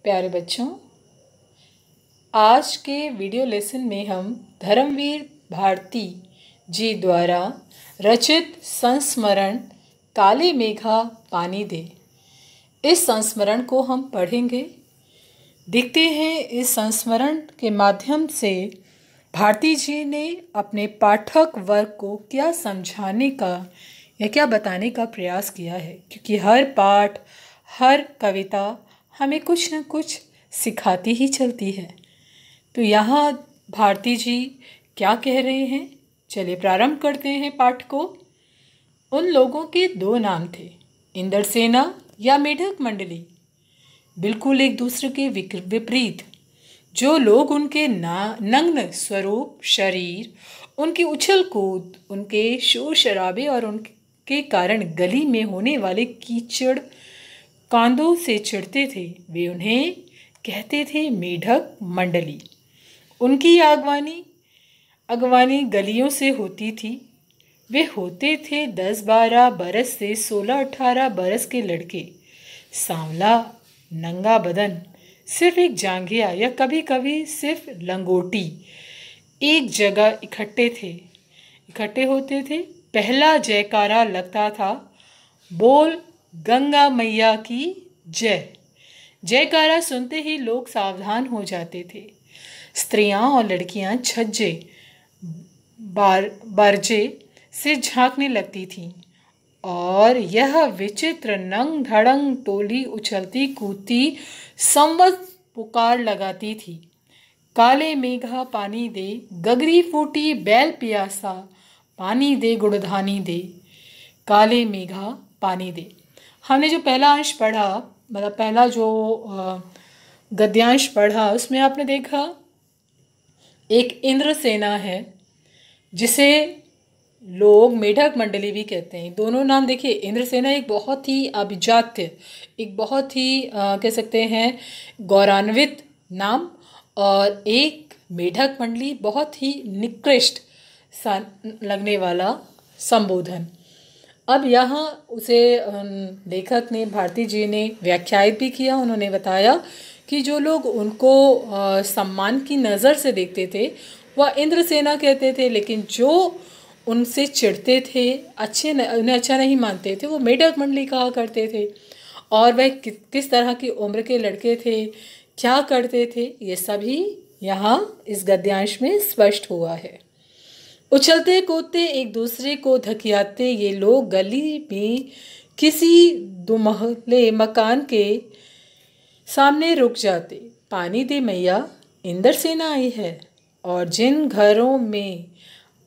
प्यारे बच्चों, आज के वीडियो लेसन में हम धर्मवीर भारती जी द्वारा रचित संस्मरण काले मेघा पानी दे, इस संस्मरण को हम पढ़ेंगे। देखते हैं इस संस्मरण के माध्यम से भारती जी ने अपने पाठक वर्ग को क्या समझाने का या क्या बताने का प्रयास किया है, क्योंकि हर पाठ, हर कविता हमें कुछ न कुछ सिखाती ही चलती है। तो यहाँ भारती जी क्या कह रहे हैं, चलिए प्रारंभ करते हैं पाठ को। उन लोगों के दो नाम थे, इंद्रसेना या मेढक मंडली, बिल्कुल एक दूसरे के विपरीत। जो लोग उनके नग्न स्वरूप, शरीर, उनकी उछल कूद, उनके शोर शराबे और उनके कारण गली में होने वाले कीचड़ कांदों से चिढ़ते थे, वे उन्हें कहते थे मेढक मंडली। उनकी अगवानी गलियों से होती थी। वे होते थे 10-12 बरस से 16-18 बरस के लड़के, सांवला, नंगा बदन, सिर्फ एक जांघिया या कभी कभी सिर्फ लंगोटी, एक जगह इकट्ठे होते थे। पहला जयकारा लगता था, बोल गंगा मैया की जय। जयकारा सुनते ही लोग सावधान हो जाते थे। स्त्रियां और लड़कियां छज्जे बारजे से झांकने लगती थीं और यह विचित्र नंग धड़ंग टोली उछलती कूदती संवत पुकार लगाती थी, काले मेघा पानी दे, गगरी फूटी बैल पियासा, पानी दे गुड़धानी दे, काले मेघा पानी दे। हमने जो पहला अंश पढ़ा, मतलब पहला जो गद्यांश पढ़ा, उसमें आपने देखा एक इंद्रसेना है जिसे लोग मेढक मंडली भी कहते हैं। दोनों नाम देखिए, इंद्रसेना एक बहुत ही अभिजात्य, एक बहुत ही कह सकते हैं गौरवान्वित नाम, और एक मेढक मंडली बहुत ही निकृष्ट सा लगने वाला संबोधन। अब यहाँ उसे लेखक ने, भारती जी ने व्याख्यायित भी किया। उन्होंने बताया कि जो लोग उनको सम्मान की नज़र से देखते थे वह इंद्रसेना कहते थे, लेकिन जो उनसे चिढ़ते थे, उन्हें अच्छा नहीं मानते थे, वो मेढक मंडली कहा करते थे। और वह किस तरह की उम्र के लड़के थे, क्या करते थे, ये सभी यहाँ इस गद्यांश में स्पष्ट हुआ है। उछलते कूदते एक दूसरे को धकियाते ये लोग गली में किसी दुमहले मकान के सामने रुक जाते। पानी दे मैया, इंद्रसेना आई है। और जिन घरों में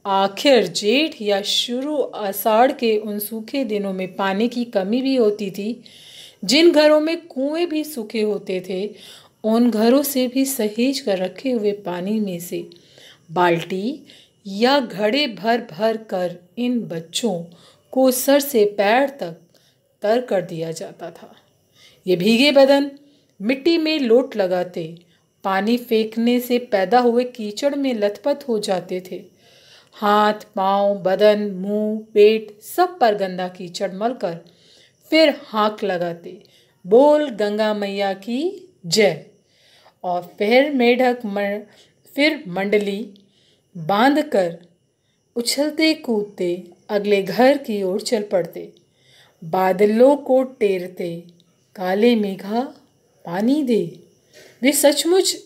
आखिर जेठ या शुरू आषाढ़ के उन सूखे दिनों में पानी की कमी भी होती थी, जिन घरों में कुएं भी सूखे होते थे, उन घरों से भी सहेज कर रखे हुए पानी में से बाल्टी या घड़े भर भर कर इन बच्चों को सर से पैर तक तर कर दिया जाता था। ये भीगे बदन मिट्टी में लोट लगाते, पानी फेंकने से पैदा हुए कीचड़ में लथपथ हो जाते थे। हाथ, पांव, बदन, मुंह, पेट सब पर गंदा कीचड़ मलकर फिर हाँक लगाते, बोल गंगा मैया की जय। और फिर मंडली बांधकर उछलते कूदते अगले घर की ओर चल पड़ते, बादलों को टेरते, काले मेघा पानी दे। वे सचमुच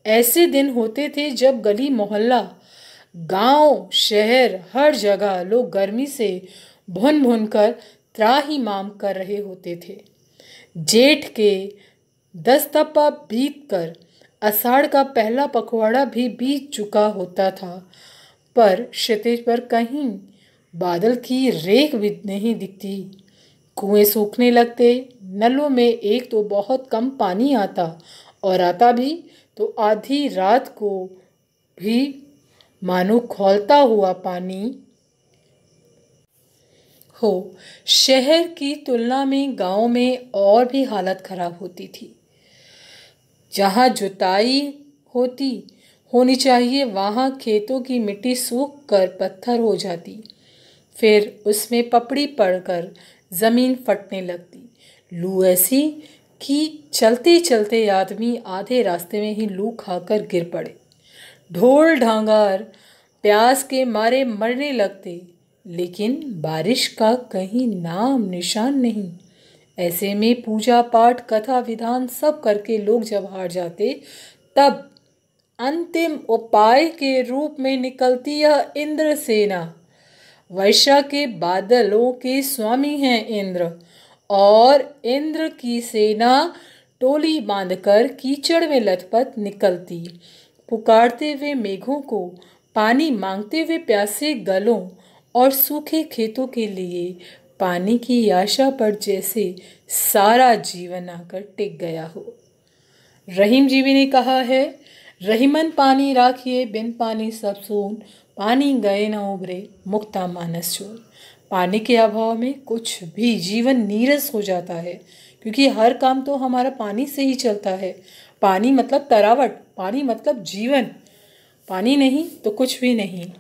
ऐसे दिन होते थे जब गली मोहल्ला, गांव, शहर, हर जगह लोग गर्मी से भुन भुन कर त्राहिमाम कर रहे होते थे। जेठ के 10 तपा बीत कर आषाढ़ का पहला पखवाड़ा भी बीत चुका होता था, पर क्षितिज पर कहीं बादल की रेख भी नहीं दिखती। कुएं सूखने लगते, नलों में एक तो बहुत कम पानी आता, और आता भी तो आधी रात को भी, मानो खौलता हुआ पानी हो। शहर की तुलना में गांव में और भी हालत खराब होती थी। जहाँ जुताई होनी चाहिए, वहाँ खेतों की मिट्टी सूख कर पत्थर हो जाती, फिर उसमें पपड़ी पड़कर ज़मीन फटने लगती। लू ऐसी कि चलते चलते आदमी आधे रास्ते में ही लू खाकर गिर पड़े। ढोल ढांगार प्यास के मारे मरने लगते, लेकिन बारिश का कहीं नाम निशान नहीं। ऐसे में पूजा पाठ कथा विधान सब करके लोग जब हार जाते, तब अंतिम उपाय के रूप में निकलती यह इंद्र सेना। वर्षा के बादलों के स्वामी हैं इंद्र, और इंद्र की सेना टोली बांधकर कीचड़ में लथपथ निकलती, पुकारते हुए मेघों को, पानी मांगते हुए प्यासे गलों और सूखे खेतों के लिए पानी की आशा पर जैसे सारा जीवन आकर टिक गया हो। रहीम जीवी ने कहा है, रहीमन पानी राखिए बिन पानी सब सून, पानी गए न उभरे मुक्ता मानस चून। पानी के अभाव में कुछ भी जीवन नीरस हो जाता है, क्योंकि हर काम तो हमारा पानी से ही चलता है। पानी मतलब तरावट, पानी मतलब जीवन। पानी नहीं तो कुछ भी नहीं।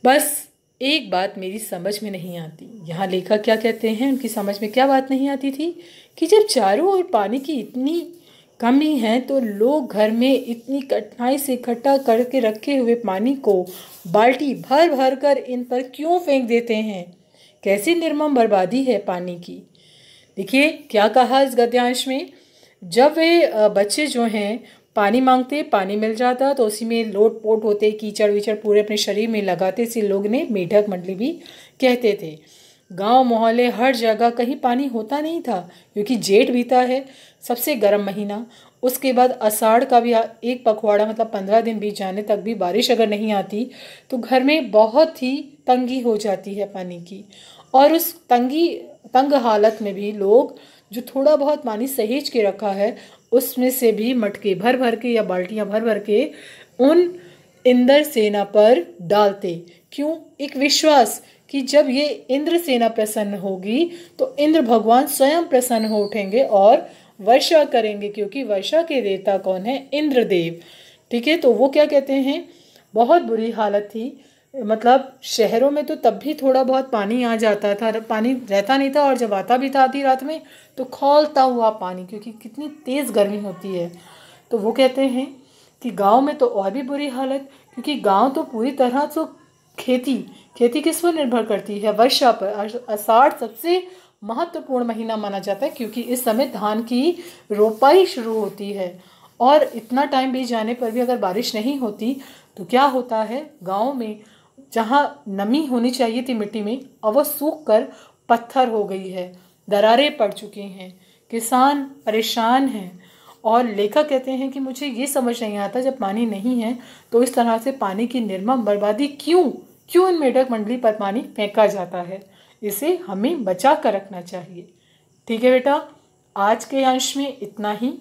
बस एक बात मेरी समझ में नहीं आती, यहाँ लेखक क्या कहते हैं, उनकी समझ में क्या बात नहीं आती थी कि जब चारों ओर पानी की इतनी कमी है तो लोग घर में इतनी कठिनाई से इकट्ठा करके रखे हुए पानी को बाल्टी भर भर कर इन पर क्यों फेंक देते हैं। कैसी निर्मम बर्बादी है पानी की। देखिए क्या कहा इस गद्यांश में, जब वे बच्चे जो हैं पानी मांगते, पानी मिल जाता तो उसी में लोट पोट होते, कीचड़ विचड़ पूरे अपने शरीर में लगाते, इसी लोग ने मेढक मंडली भी कहते थे। गांव मोहल्ले हर जगह कहीं पानी होता नहीं था, क्योंकि जेठ बीता है, सबसे गर्म महीना, उसके बाद आषाढ़ का भी एक पखवाड़ा मतलब 15 दिन बीत जाने तक भी बारिश अगर नहीं आती तो घर में बहुत ही तंगी हो जाती है पानी की। और उस तंग हालत में भी लोग जो थोड़ा बहुत पानी सहेज के रखा है उसमें से भी मटके भर भर के या बाल्टियां भर भर के उन इंद्र सेना पर डालते। क्यों? एक विश्वास कि जब ये इंद्र सेना प्रसन्न होगी तो इंद्र भगवान स्वयं प्रसन्न हो उठेंगे और वर्षा करेंगे, क्योंकि वर्षा के देवता कौन है? इंद्रदेव। ठीक है, तो वो क्या कहते हैं, बहुत बुरी हालत थी। मतलब शहरों में तो तब भी थोड़ा बहुत पानी आ जाता था, पानी रहता नहीं था, और जब आता भी था आधी रात में तो खौलता हुआ पानी, क्योंकि कितनी तेज़ गर्मी होती है। तो वो कहते हैं कि गांव में तो और भी बुरी हालत, क्योंकि गांव तो पूरी तरह से खेती किस पर निर्भर करती है? वर्षा पर। आषाढ़ सबसे महत्वपूर्ण महीना माना जाता है, क्योंकि इस समय धान की रोपाई शुरू होती है, और इतना टाइम बीत जाने पर भी अगर बारिश नहीं होती तो क्या होता है, गांव में जहाँ नमी होनी चाहिए थी मिट्टी में, अब वो सूख कर पत्थर हो गई है, दरारें पड़ चुकी हैं, किसान परेशान हैं। और लेखक कहते हैं कि मुझे ये समझ नहीं आता, जब पानी नहीं है तो इस तरह से पानी की निर्मम बर्बादी क्यों इन मेढक मंडली पर पानी फेंका जाता है। इसे हमें बचा कर रखना चाहिए। ठीक है बेटा, आज के अंश में इतना ही।